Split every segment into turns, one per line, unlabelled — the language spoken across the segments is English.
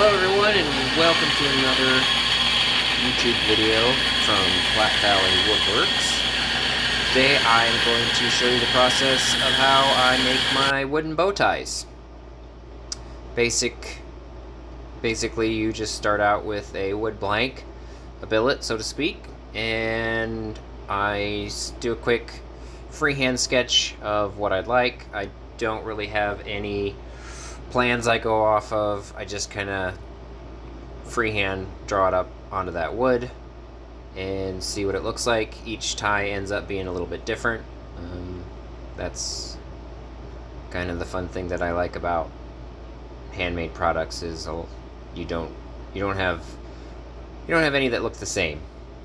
Hello everyone and welcome to another YouTube video from Platte Valley Woodworks. Today I'm going to show you the process of how I make my wooden bow ties. Basically you just start out with a wood blank, a billet so to speak, and I do a quick freehand sketch of what I'd like. I don't really have any plans I go off of. I just kind of freehand draw it up onto that wood and see what it looks like. Each tie ends up being a little bit different. That's kind of the fun thing that I like about handmade products is you don't have any that look the same.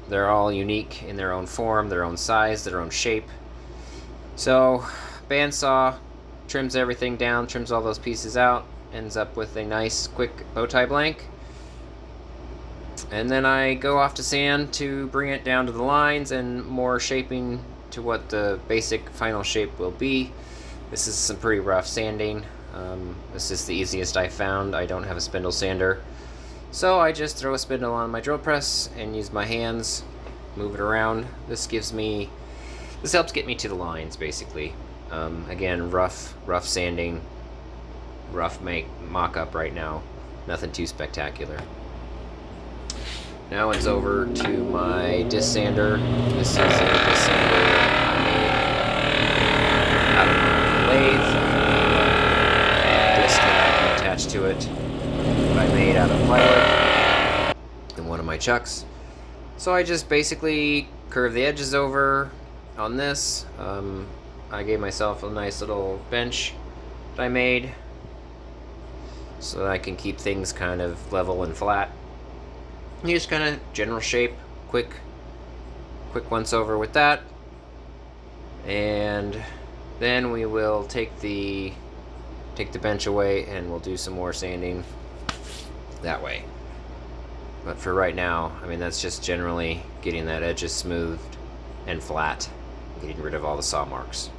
They're all unique in their own form, their own size, their own shape. So bandsaw trims everything down, trims all those pieces out, ends up with a nice quick bow tie blank. And then I go off to sand to bring it down to the lines and more shaping to what the basic final shape will be. This is some pretty rough sanding. This is the easiest I found. I don't have a spindle sander, so I just throw a spindle on my drill press and use my hands, move it around. This helps get me to the lines basically. Again, rough sanding, rough mock-up right now. Nothing too spectacular. Now it's over to my disc sander. This is a disc sander I made out of the lathe. Disc that I can attach to it that I made out of plywood in one of my chucks. So I just basically curve the edges over on this. I gave myself a nice little bench that I made so that I can keep things kind of level and flat. You just kind of general shape, quick once over with that, and then we will take the bench away and we'll do some more sanding that way. But for right now, I mean, that's just generally getting that edges smoothed and flat, getting rid of all the saw marks.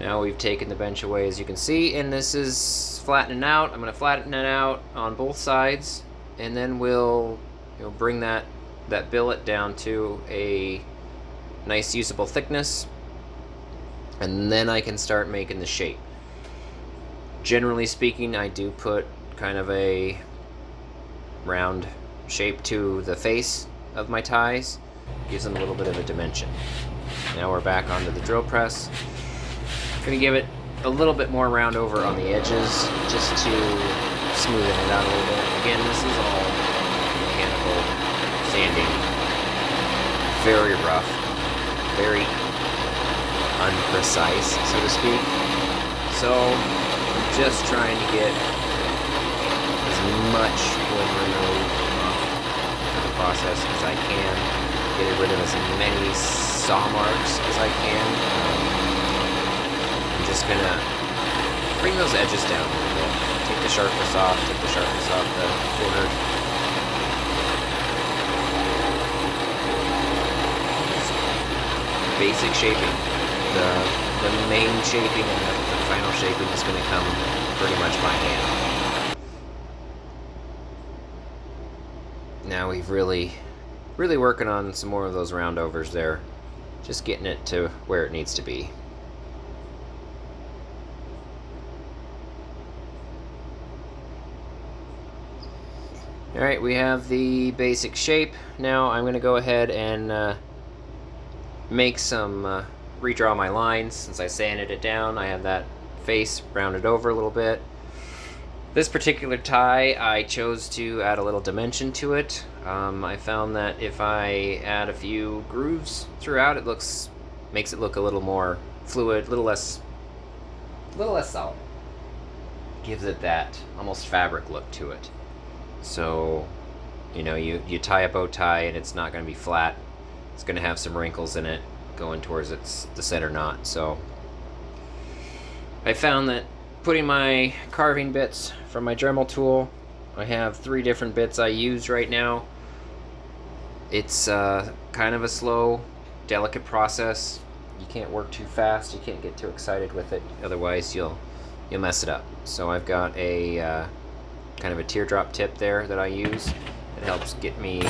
Now we've taken the bench away, as you can see, and this is flattening out. I'm going to flatten it out on both sides, and then we'll bring that billet down to a nice usable thickness, and then I can start making the shape. Generally speaking, I do put kind of a round shape to the face of my ties. Gives them a little bit of a dimension. Now we're back onto the drill press. Gonna give it a little bit more round over on the edges just to smoothen it out a little bit. Again, this is all mechanical sanding. Very rough, very unprecise, so to speak. So I'm just trying to get as much wood removed from the process as I can. Get rid of as many saw marks as I can. I'm just gonna bring those edges down a little bit. Take the sharpness off the corner. Basic shaping. The main shaping and the final shaping is gonna come pretty much by hand. Now we've really working on some more of those roundovers there. Just getting it to where it needs to be. Alright, we have the basic shape. Now I'm going to go ahead and make some, redraw my lines. Since I sanded it down, I have that face rounded over a little bit. This particular tie, I chose to add a little dimension to it. I found that if I add a few grooves throughout, makes it look a little more fluid, a little less solid. Gives it that almost fabric look to it. So, you tie a bow tie and it's not going to be flat. It's going to have some wrinkles in it going towards the center knot. So, I found that putting my carving bits from my Dremel tool, I have 3 different bits I use right now. It's kind of a slow, delicate process. You can't work too fast. You can't get too excited with it. Otherwise, you'll mess it up. So I've got a kind of a teardrop tip there that I use. It helps gets me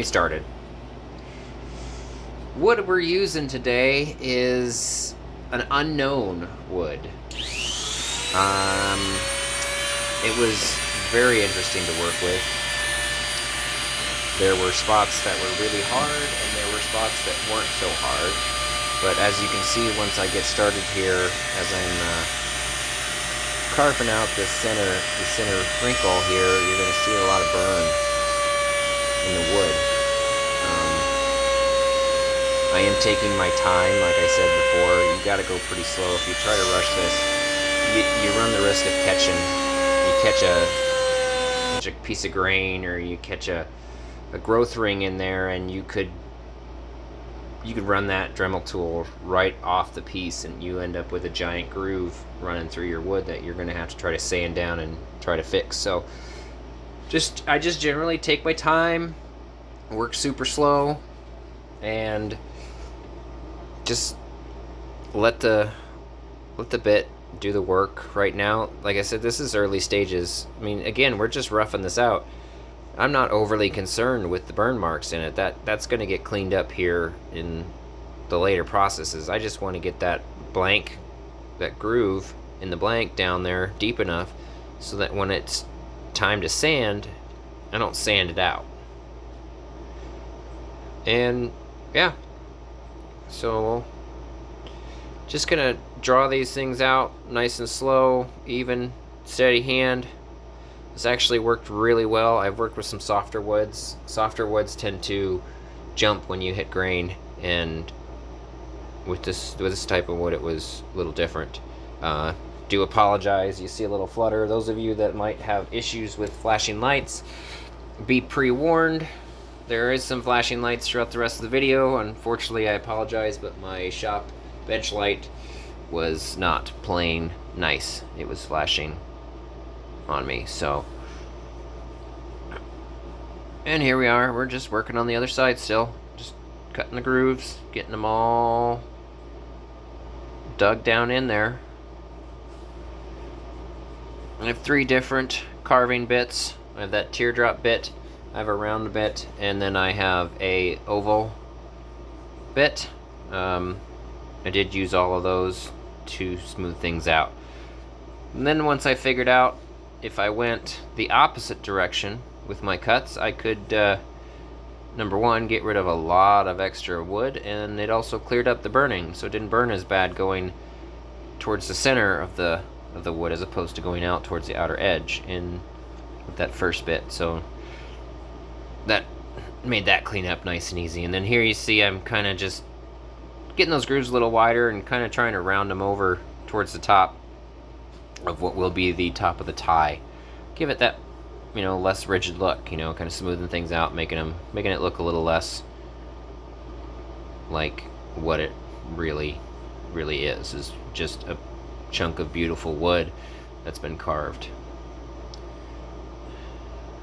started. Wood we're using today is an unknown wood. It was very interesting to work with. There were spots that were really hard, and there were spots that weren't so hard. But as you can see, once I get started here, as I'm carving out the center wrinkle here, you're going to see a lot of burn in the wood. I am taking my time, like I said before. You got to go pretty slow. If you try to rush this, you run the risk of catching. You catch a piece of grain, or you catch a growth ring in there, and you could run that Dremel tool right off the piece, and you end up with a giant groove running through your wood that you're going to have to try to sand down and try to fix. So I just generally take my time, work super slow, and just let the bit do the work. Right now, like I said, this is early stages. I mean, again, we're just roughing this out. I'm not overly concerned with the burn marks in it. That's going to get cleaned up here in the later processes. I just want to get that blank, that groove in the blank down there deep enough so that when it's time to sand, I don't sand it out. And yeah, so just gonna draw these things out nice and slow, even, steady hand. This actually worked really well. I've worked with some softer woods. Softer woods tend to jump when you hit grain, and with this type of wood it was a little different. Do apologize, you see a little flutter. Those of you that might have issues with flashing lights, be pre-warned. There is some flashing lights throughout the rest of the video. Unfortunately, I apologize, but my shop bench light was not playing nice. It was flashing on me, so. And here we are. We're just working on the other side still. Just cutting the grooves, getting them all dug down in there. I have 3 different carving bits. I have that teardrop bit, I have a round bit, and then I have a oval bit. I did use all of those to smooth things out. And then once I figured out if I went the opposite direction with my cuts, I could, number one, get rid of a lot of extra wood, and it also cleared up the burning, so it didn't burn as bad going towards the center of the wood as opposed to going out towards the outer edge in with that first bit. So that made that clean up nice and easy. And then here you see I'm kind of just getting those grooves a little wider and kind of trying to round them over towards the top of what will be the top of the tie. Give it that, less rigid look, kind of smoothing things out, making it look a little less like what it really is just a chunk of beautiful wood that's been carved.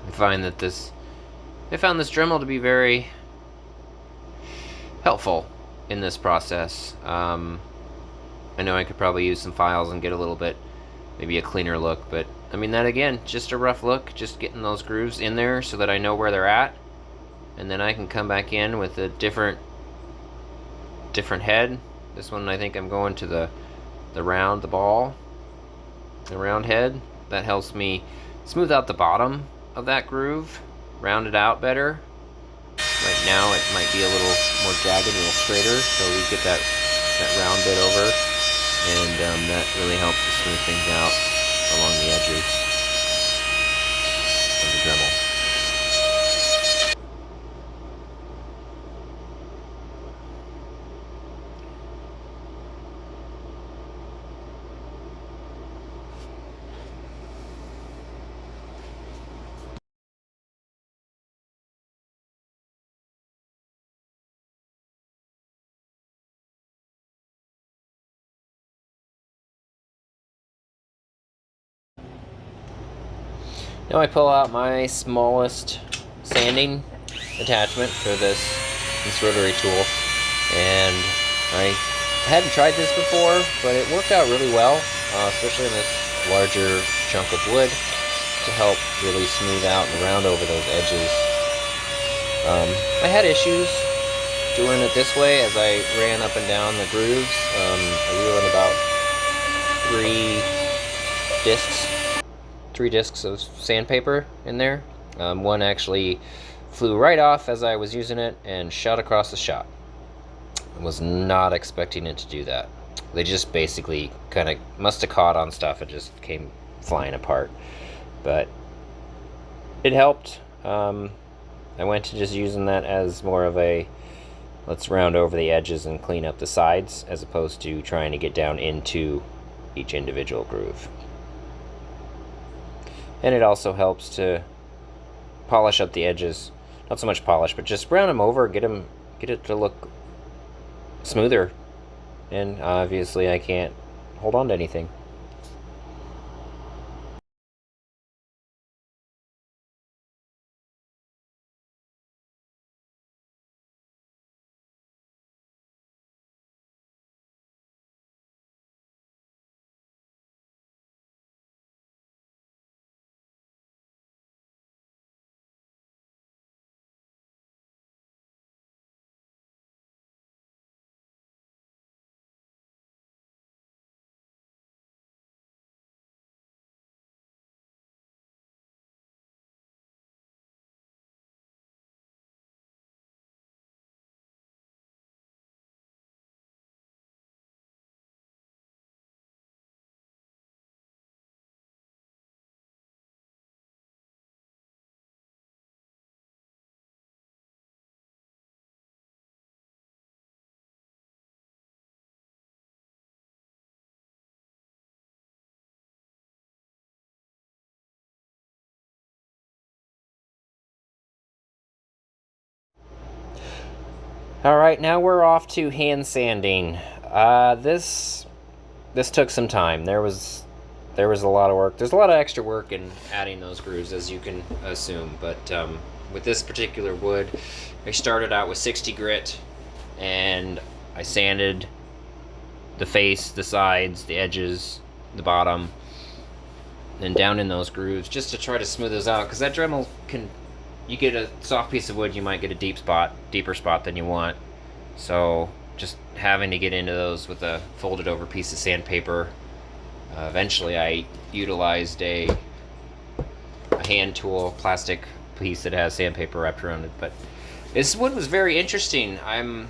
I found this Dremel to be very helpful in this process. I know I could probably use some files and get a little bit, maybe a cleaner look, but I mean, that again, just a rough look, just getting those grooves in there so that I know where they're at, and then I can come back in with a different head. This one, I think I'm going to the round head. That helps me smooth out the bottom of that groove, round it out better. Right now it might be a little more jagged, a little straighter, so we get that round bit over, and that really helps to smooth things out along the edges of the Dremel. Now I pull out my smallest sanding attachment for this rotary tool, and I hadn't tried this before, but it worked out really well, especially in larger chunk of wood to help really smooth out and round over those edges. I had issues doing it this way as I ran up and down the grooves. I wheel in about three discs of sandpaper in there. One actually flew right off as I was using it and shot across the shop. I was not expecting it to do that. They just basically kind of must have caught on stuff and just came flying apart. But it helped. I went to just using that as more of a let's round over the edges and clean up the sides, as opposed to trying to get down into each individual groove. And it also helps to polish up the edges. Not so much polish, but just round them over, get it to look smoother. And obviously I can't hold on to anything. Alright, now we're off to hand sanding. This took some time. There was a lot of work. There's a lot of extra work in adding those grooves, as you can assume. But with this particular wood, I started out with 60 grit, and I sanded the face, the sides, the edges, the bottom, and down in those grooves, just to try to smooth those out. Because that Dremel can, you get a soft piece of wood, you might get a deeper spot than you want. So just having to get into those with a folded over piece of sandpaper. Eventually I utilized a hand tool, plastic piece that has sandpaper wrapped around it. But this wood was very interesting. I'm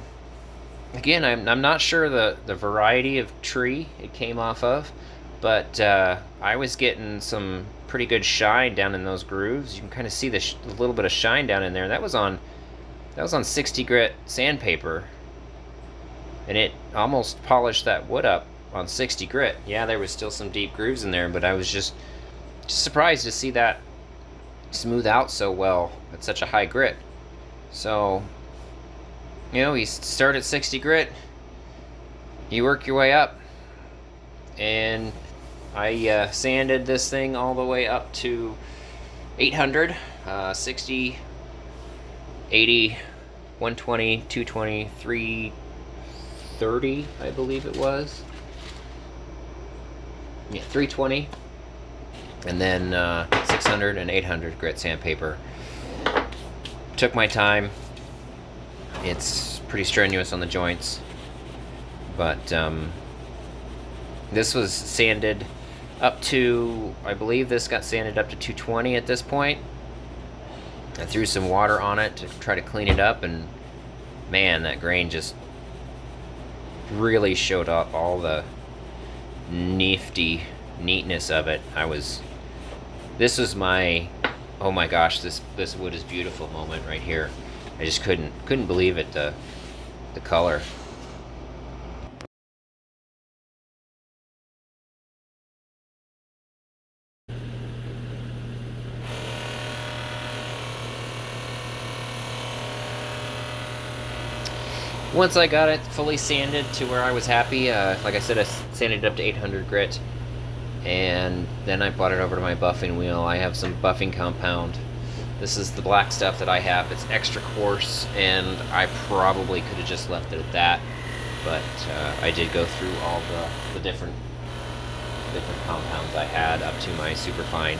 not sure the variety of tree it came off of, but I was getting some pretty good shine down in those grooves. You can kind of see the little bit of shine down in there. That was on 60 grit sandpaper, and it almost polished that wood up on 60 grit. Yeah, there was still some deep grooves in there, but I was just surprised to see that smooth out so well at such a high grit. So, you start at 60 grit, you work your way up, and I sanded this thing all the way up to 800, 60, 80, 120, 220, 330, I believe it was. Yeah, 320, and then 600 and 800 grit sandpaper. Took my time. It's pretty strenuous on the joints, but this was sanded up to, I believe this got sanded up to 220 at this point. I threw some water on it to try to clean it up, and man, that grain just really showed up all the nifty neatness of it. This was my, oh my gosh, this wood is beautiful moment right here. I just couldn't believe it, the color. Once I got it fully sanded to where I was happy, like I said, I sanded it up to 800 grit, and then I brought it over to my buffing wheel. I have some buffing compound. This is the black stuff that I have. It's extra coarse, and I probably could have just left it at that, but I did go through all the different different compounds I had up to my superfine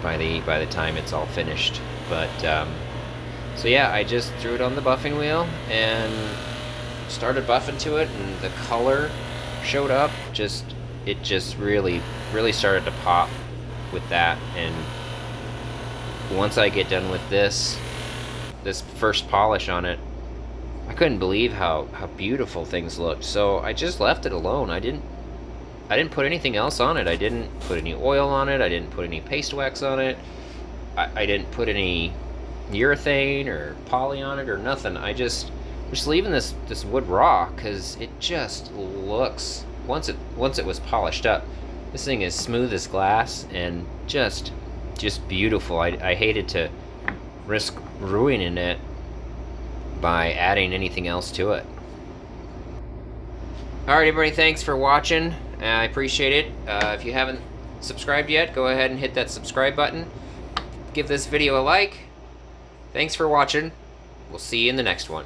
by the time it's all finished. But so yeah, I just threw it on the buffing wheel and started buffing to it, and the color showed up. It just really started to pop with that. And once I get done with this first polish on it, I couldn't believe how beautiful things looked. So I just left it alone. I didn't put anything else on it. I didn't put any oil on it. I didn't put any paste wax on it. I didn't put any urethane or poly on it or nothing. I just leaving this wood raw, because it just looks, once it was polished up, this thing is smooth as glass and just beautiful. I hated to risk ruining it by adding anything else to it. Alright everybody, thanks for watching. I appreciate it. If you haven't subscribed yet, go ahead and hit that subscribe button. Give this video a like. Thanks for watching. We'll see you in the next one.